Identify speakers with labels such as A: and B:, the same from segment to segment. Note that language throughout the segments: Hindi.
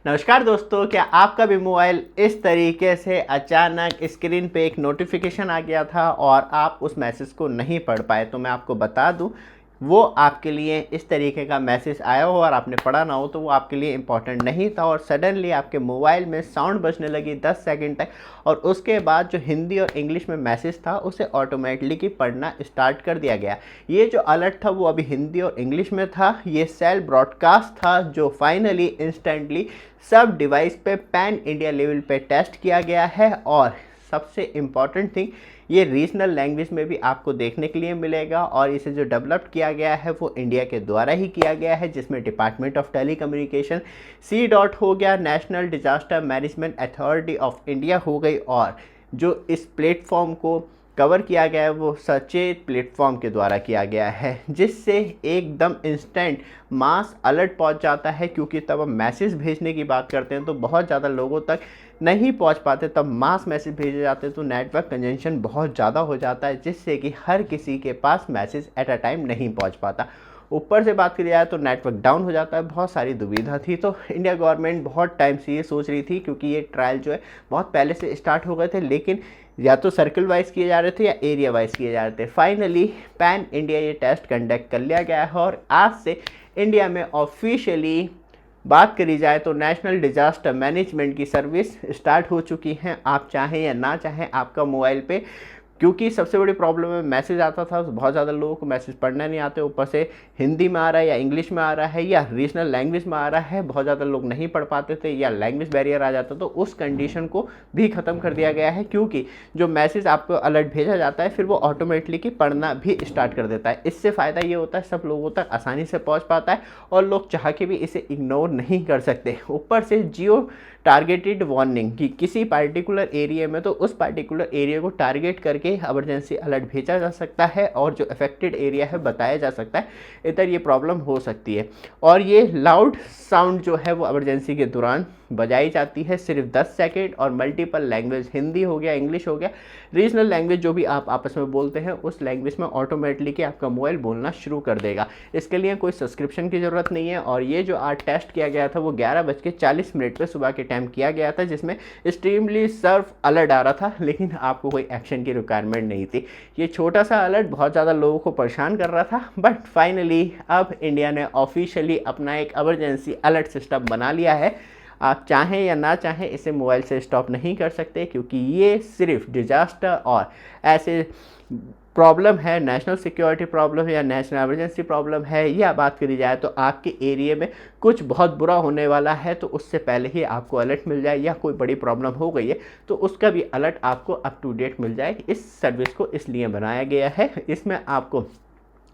A: नमस्कार दोस्तों, क्या आपका भी मोबाइल इस तरीके से अचानक स्क्रीन पे एक नोटिफिकेशन आ गया था और आप उस मैसेज को नहीं पढ़ पाए? तो मैं आपको बता दूं, वो आपके लिए इस तरीके का मैसेज आया हो और आपने पढ़ा ना हो तो वो आपके लिए इम्पॉर्टेंट नहीं था और सडनली आपके मोबाइल में साउंड बजने लगी 10 सेकंड तक और उसके बाद जो हिंदी और इंग्लिश में मैसेज था उसे ऑटोमेटिकली पढ़ना स्टार्ट कर दिया गया। ये जो अलर्ट था वो अभी हिंदी और इंग्लिश में था। ये सेल ब्रॉडकास्ट था जो फाइनली इंस्टेंटली सब डिवाइस पे पैन इंडिया लेवल पे टेस्ट किया गया है और सबसे इम्पॉर्टेंट थिंग, ये रीजनल लैंग्वेज में भी आपको देखने के लिए मिलेगा और इसे जो डेवलप किया गया है वो इंडिया के द्वारा ही किया गया है, जिसमें department of telecommunication C DOT हो गया, national disaster management authority of India हो गई और जो इस प्लेटफॉर्म को कवर किया गया है वो सचेत प्लेटफॉर्म के द्वारा किया गया है, जिससे एकदम इंस्टेंट मास अलर्ट पहुंच जाता है। क्योंकि तब हम मैसेज भेजने की बात करते हैं तो बहुत ज़्यादा लोगों तक नहीं पहुंच पाते, तब मास मैसेज भेजे जाते हैं तो नेटवर्क कंजेंशन बहुत ज़्यादा हो जाता है, जिससे कि हर किसी के पास मैसेज एट अ टाइम नहीं पहुँच पाता। ऊपर से बात करी जाए तो नेटवर्क डाउन हो जाता है, बहुत सारी दुविधा थी। तो इंडिया गवर्नमेंट बहुत टाइम से ये सोच रही थी, क्योंकि ये ट्रायल जो है बहुत पहले से स्टार्ट हो गए थे, लेकिन या तो सर्कल वाइज किए जा रहे थे या एरिया वाइज किए जा रहे थे। फाइनली पैन इंडिया ये टेस्ट कंडक्ट कर लिया गया है और आज से इंडिया में ऑफिशियली बात करी जाए तो नेशनल डिजास्टर मैनेजमेंट की सर्विस स्टार्ट हो चुकी हैं। आप चाहें या ना चाहें, आपका मोबाइल पे, क्योंकि सबसे बड़ी प्रॉब्लम है मैसेज आता था तो बहुत ज़्यादा लोगों को मैसेज पढ़ना नहीं आते, ऊपर से हिंदी में आ रहा है या इंग्लिश में आ रहा है या रीजनल लैंग्वेज में आ रहा है, बहुत ज़्यादा लोग नहीं पढ़ पाते थे या लैंग्वेज बैरियर आ जाता, तो उस कंडीशन को भी ख़त्म कर दिया गया है। क्योंकि जो मैसेज आपको अलर्ट भेजा जाता है फिर वो ऑटोमेटिकली पढ़ना भी स्टार्ट कर देता है। इससे फ़ायदा ये होता है सब लोगों तक आसानी से पहुँच पाता है और लोग चाह के भी इसे इग्नोर नहीं कर सकते। ऊपर से जियो टारगेटेड वार्निंग कि किसी पार्टिकुलर एरिया में तो उस पार्टिकुलर एरिया को टारगेट करके इमरजेंसी अलर्ट भेजा जा सकता है और जो अफेक्टेड एरिया है बताया जा सकता है इधर ये प्रॉब्लम हो सकती है। और ये लाउड साउंड जो है वो इमरजेंसी के दौरान बजाई जाती है सिर्फ 10 सेकेंड और मल्टीपल लैंग्वेज, हिंदी हो गया, इंग्लिश हो गया, रीजनल लैंग्वेज जो भी आप आपस में बोलते हैं उस लैंग्वेज में ऑटोमेटिकली आपका मोबाइल बोलना शुरू कर देगा। इसके लिए कोई सब्सक्रिप्शन की ज़रूरत नहीं है और ये जो आज टेस्ट किया गया था वो 11:40 पे सुबह के टाइम किया गया था, जिसमें एक्सट्रीमली सर्व अलर्ट आ रहा था, लेकिन आपको कोई एक्शन की रिक्वायरमेंट नहीं थी। ये छोटा सा अलर्ट बहुत ज़्यादा लोगों को परेशान कर रहा था, बट फाइनली अब इंडिया ने ऑफिशियली अपना एक इमरजेंसी अलर्ट सिस्टम बना लिया है। आप चाहें या ना चाहें इसे मोबाइल से स्टॉप नहीं कर सकते, क्योंकि ये सिर्फ डिजास्टर और ऐसे प्रॉब्लम है, नेशनल सिक्योरिटी प्रॉब्लम है या नेशनल इमरजेंसी प्रॉब्लम है, या बात करी जाए तो आपके एरिया में कुछ बहुत बुरा होने वाला है तो उससे पहले ही आपको अलर्ट मिल जाए, या कोई बड़ी प्रॉब्लम हो गई है तो उसका भी अलर्ट आपको अप टू डेट मिल जाए। इस सर्विस को इसलिए बनाया गया है, इसमें आपको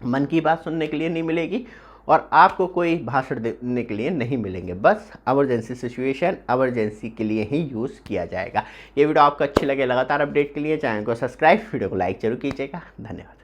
A: मन की बात सुनने के लिए नहीं मिलेगी और आपको कोई भाषण देने के लिए नहीं मिलेंगे, बस इमरजेंसी सिचुएशन इमरजेंसी के लिए ही यूज़ किया जाएगा। ये वीडियो आपको अच्छी लगे, लगातार अपडेट के लिए चैनल को सब्सक्राइब, वीडियो को लाइक जरूर कीजिएगा। धन्यवाद।